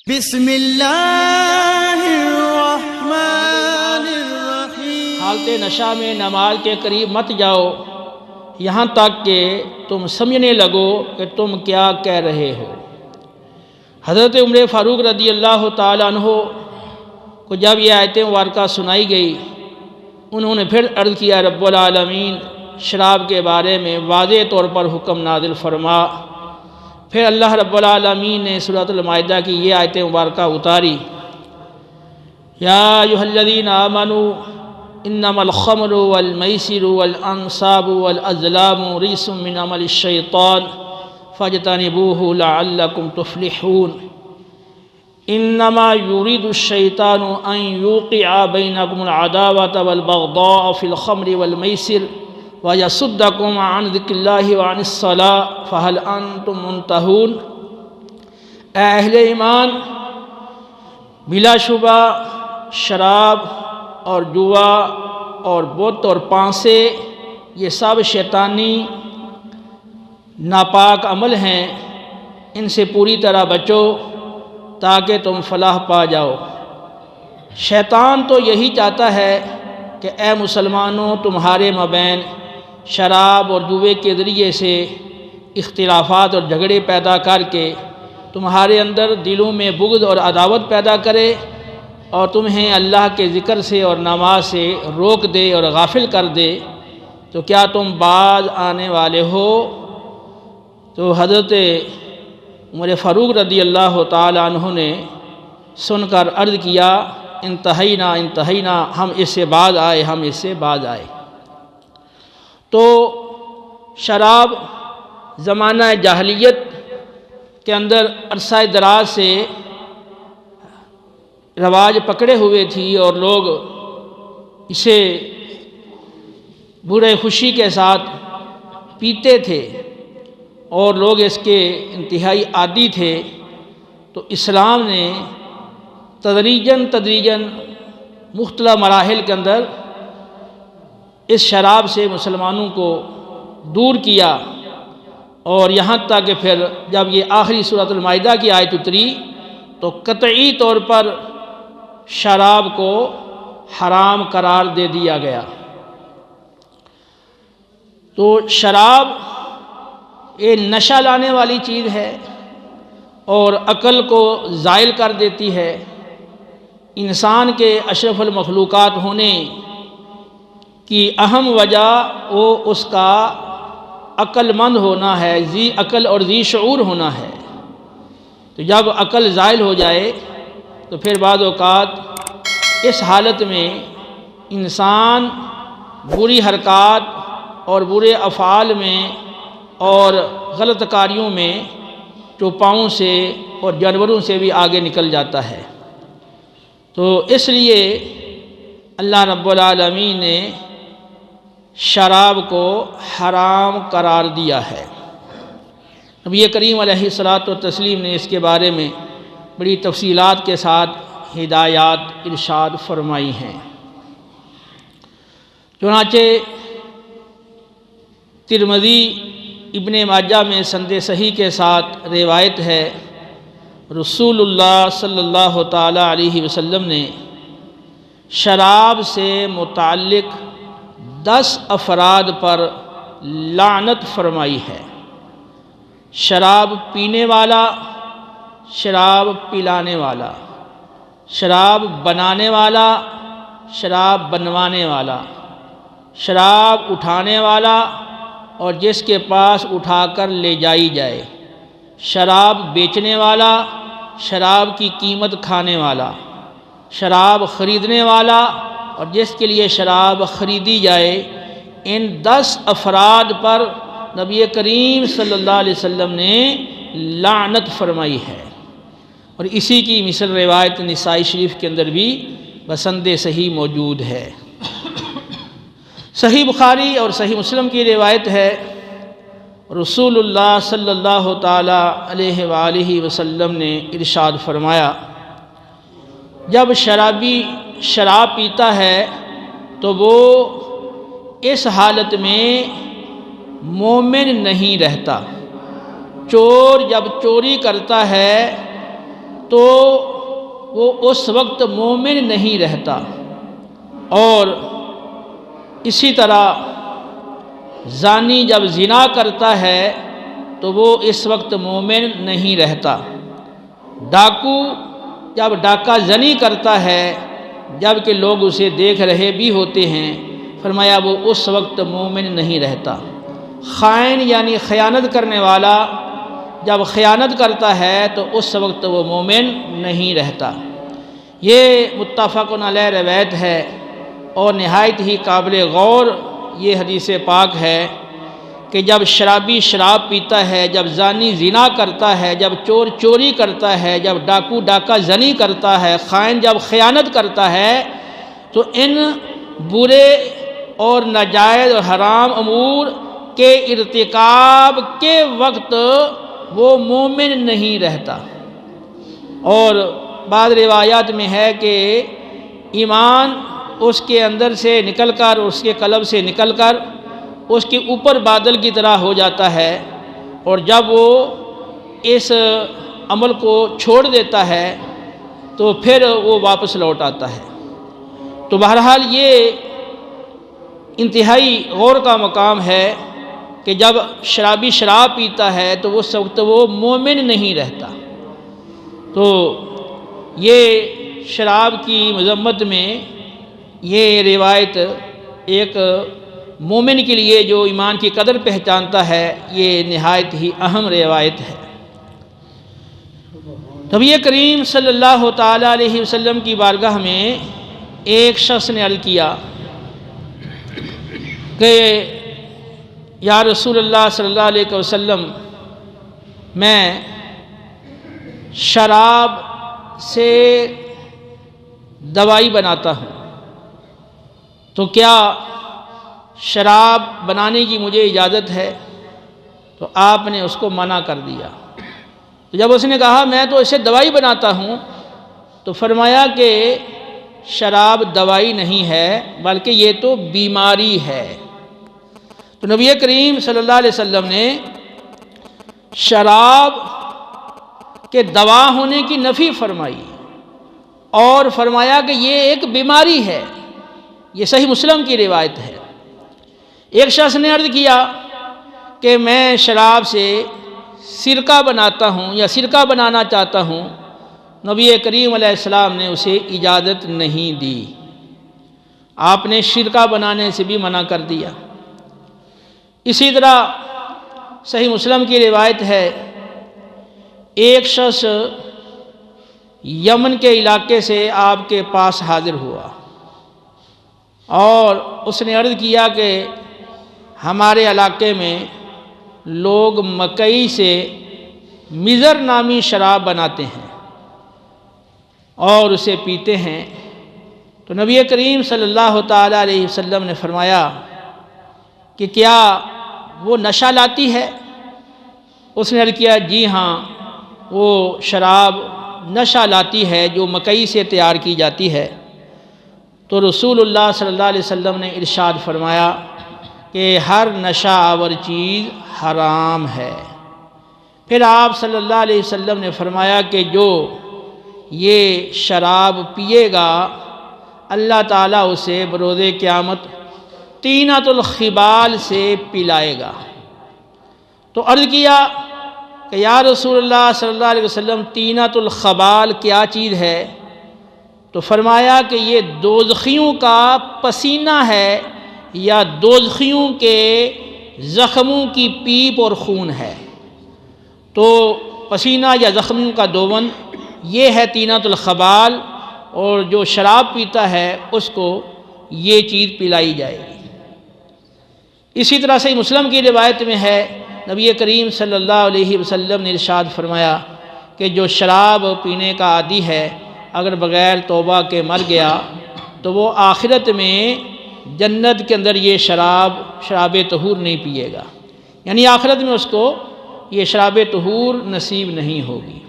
بسم اللہ الرحمن الرحیم۔ حالت نشہ میں نماز کے قریب مت جاؤ یہاں تک کہ تم سمجھنے لگو کہ تم کیا کہہ رہے ہو۔ حضرت عمر فاروق رضی اللہ تعالیٰ عنہ کو جب یہ آیت مبارکہ سنائی گئی، انہوں نے پھر عرض کیا رب العالمین شراب کے بارے میں واضح طور پر حکم نازل فرما۔ پھر اللہ رب العالمین نے سورۃ المائدہ کی یہ آیت مبارکہ اتاری، یا ایھا الذین آمنوا انما الخمر والمیسر والانصاب والازلام رجس من عمل الشیطان فاجتنبوہ لعلکم تفلحون۔ انما یرید الشیطان ان یوقع بینکم العداوۃ والبغضاء فی الخمر والمیسر وَيَصُدَّكُمْ عَنْ ذِكْرِ اللَّهِ وَعَنِ الصَّلَاةِ فَهَلْ أَنْتُمْ مُنْتَهُونَ۔ اے اہل ایمان، بلا شبہ شراب اور جوا اور بت اور پانسے یہ سب شیطانی ناپاک عمل ہیں، ان سے پوری طرح بچو تاکہ تم فلاح پا جاؤ۔ شیطان تو یہی چاہتا ہے کہ اے مسلمانوں تمہارے مابین شراب اور جوے کے ذریعے سے اختلافات اور جھگڑے پیدا کر کے تمہارے اندر دلوں میں بغض اور عداوت پیدا کرے اور تمہیں اللہ کے ذکر سے اور نماز سے روک دے اور غافل کر دے، تو کیا تم باز آنے والے ہو؟ تو حضرت عمر فاروق رضی اللہ تعالیٰ عنہ نے سن کر عرض کیا انتہینا، ہم اس سے باز آئے، ہم اس سے باز آئے۔ تو شراب زمانہ جاہلیت کے اندر عرصہ دراز سے رواج پکڑے ہوئے تھی اور لوگ اسے بڑے خوشی کے ساتھ پیتے تھے اور لوگ اس کے انتہائی عادی تھے۔ تو اسلام نے تدریجاً مختلف مراحل کے اندر اس شراب سے مسلمانوں کو دور کیا، اور یہاں تک کہ پھر جب یہ آخری سورۃ المائدہ کی آیت اتری تو قطعی طور پر شراب کو حرام قرار دے دیا گیا۔ تو شراب یہ نشہ لانے والی چیز ہے اور عقل کو زائل کر دیتی ہے۔ انسان کے اشرف المخلوقات ہونے کی اہم وجہ وہ اس کا عقل مند ہونا ہے، ذی عقل اور ذی شعور ہونا ہے۔ تو جب عقل زائل ہو جائے تو پھر بعض اوقات اس حالت میں انسان بری حرکات اور برے افعال میں اور غلط کاریوں میں چوپاؤں سے اور جانوروں سے بھی آگے نکل جاتا ہے۔ تو اس لیے اللہ رب العالمین نے شراب کو حرام قرار دیا ہے۔ نبی کریم علیہ الصلاۃ والتسلیم نے اس کے بارے میں بڑی تفصیلات کے ساتھ ہدایات ارشاد فرمائی ہیں۔ چنانچہ ترمذی ابن ماجہ میں سند صحیح کے ساتھ روایت ہے، رسول اللہ صلی اللہ تعالیٰ علیہ وسلم نے شراب سے متعلق 10 افراد پر لعنت فرمائی ہے۔ شراب پینے والا، شراب پلانے والا، شراب بنانے والا، شراب بنوانے والا، شراب اٹھانے والا اور جس کے پاس اٹھا کر لے جائی جائے، شراب بیچنے والا، شراب کی قیمت کھانے والا، شراب خریدنے والا اور جس کے لیے شراب خریدی جائے، ان 10 افراد پر نبی کریم صلی اللہ علیہ وسلم نے لعنت فرمائی ہے۔ اور اسی کی مثل روایت نسائی شریف کے اندر بھی بسند صحیح موجود ہے۔ صحیح بخاری اور صحیح مسلم کی روایت ہے، رسول اللہ صلی اللہ تعالیٰ علیہ وآلہ وسلم نے ارشاد فرمایا، جب شرابی شراب پیتا ہے تو وہ اس حالت میں مومن نہیں رہتا۔ چور جب چوری کرتا ہے تو وہ اس وقت مومن نہیں رہتا، اور اسی طرح زانی جب زنا کرتا ہے تو وہ اس وقت مومن نہیں رہتا، ڈاکو جب ڈاکہ زنی کرتا ہے جب کہ لوگ اسے دیکھ رہے بھی ہوتے ہیں، فرمایا وہ اس وقت مومن نہیں رہتا، خائن یعنی خیانت کرنے والا جب خیانت کرتا ہے تو اس وقت وہ مومن نہیں رہتا۔ یہ متفق علیہ روایت ہے اور نہایت ہی قابل غور یہ حدیث پاک ہے کہ جب شرابی شراب پیتا ہے، جب زانی زنا کرتا ہے، جب چور چوری کرتا ہے، جب ڈاکو ڈاکہ زنی کرتا ہے، خائن جب خیانت کرتا ہے، تو ان برے اور ناجائز اور حرام امور کے ارتکاب کے وقت وہ مومن نہیں رہتا۔ اور بعض روایات میں ہے کہ ایمان اس کے اندر سے نکل کر، اس کے قلب سے نکل کر اس کے اوپر بادل کی طرح ہو جاتا ہے، اور جب وہ اس عمل کو چھوڑ دیتا ہے تو پھر وہ واپس لوٹ آتا ہے۔ تو بہرحال یہ انتہائی غور کا مقام ہے کہ جب شرابی شراب پیتا ہے تو اس وقت وہ مومن نہیں رہتا۔ تو یہ شراب کی مذمت میں یہ روایت ایک مومن کے لیے جو ایمان کی قدر پہچانتا ہے یہ نہایت ہی اہم روایت ہے۔ نبی کریم صلی اللہ تعالیٰ علیہ وسلم کی بارگاہ میں ایک شخص نے عرض کیا کہ یا رسول اللہ صلی اللہ علیہ وسلم، میں شراب سے دوائی بناتا ہوں، تو کیا شراب بنانے کی مجھے اجازت ہے؟ تو آپ نے اس کو منع کر دیا۔ تو جب اس نے کہا میں تو اسے دوائی بناتا ہوں، تو فرمایا کہ شراب دوائی نہیں ہے بلکہ یہ تو بیماری ہے۔ تو نبی کریم صلی اللہ علیہ وسلم نے شراب کے دوا ہونے کی نفی فرمائی اور فرمایا کہ یہ ایک بیماری ہے۔ یہ صحیح مسلم کی روایت ہے۔ ایک شخص نے عرض کیا کہ میں شراب سے سرکہ بناتا ہوں یا سرکہ بنانا چاہتا ہوں، نبی کریم علیہ السلام نے اسے اجازت نہیں دی، آپ نے سرکہ بنانے سے بھی منع کر دیا۔ اسی طرح صحیح مسلم کی روایت ہے، ایک شخص یمن کے علاقے سے آپ کے پاس حاضر ہوا اور اس نے عرض کیا کہ ہمارے علاقے میں لوگ مکئی سے مزر نامی شراب بناتے ہیں اور اسے پیتے ہیں۔ تو نبی کریم صلی اللہ تعالیٰ علیہ وسلم نے فرمایا کہ کیا وہ نشہ لاتی ہے؟ اس نے عرض کیا جی ہاں، وہ شراب نشہ لاتی ہے جو مکئی سے تیار کی جاتی ہے۔ تو رسول اللہ صلی اللہ علیہ وسلم نے ارشاد فرمایا کہ ہر نشہ آور چیز حرام ہے۔ پھر آپ صلی اللہ علیہ وسلم نے فرمایا کہ جو یہ شراب پیے گا اللہ تعالیٰ اسے بروز قیامت طینۃ الخبال سے پلائے گا۔ تو عرض کیا کہ یا رسول اللہ صلی اللہ علیہ وسلم طینۃ الخبال کیا چیز ہے؟ تو فرمایا کہ یہ دوزخیوں کا پسینہ ہے یا دوزخیوں کے زخموں کی پیپ اور خون ہے۔ تو پسینہ یا زخموں کا دون یہ ہے طینۃ الخبال، اور جو شراب پیتا ہے اس کو یہ چیز پلائی جائے گی۔ اسی طرح سے مسلم کی روایت میں ہے، نبی کریم صلی اللہ علیہ وسلم نے ارشاد فرمایا کہ جو شراب پینے کا عادی ہے اگر بغیر توبہ کے مر گیا تو وہ آخرت میں جنت کے اندر یہ شراب طہور نہیں پیے گا، یعنی آخرت میں اس کو یہ شراب طہور نصیب نہیں ہوگی۔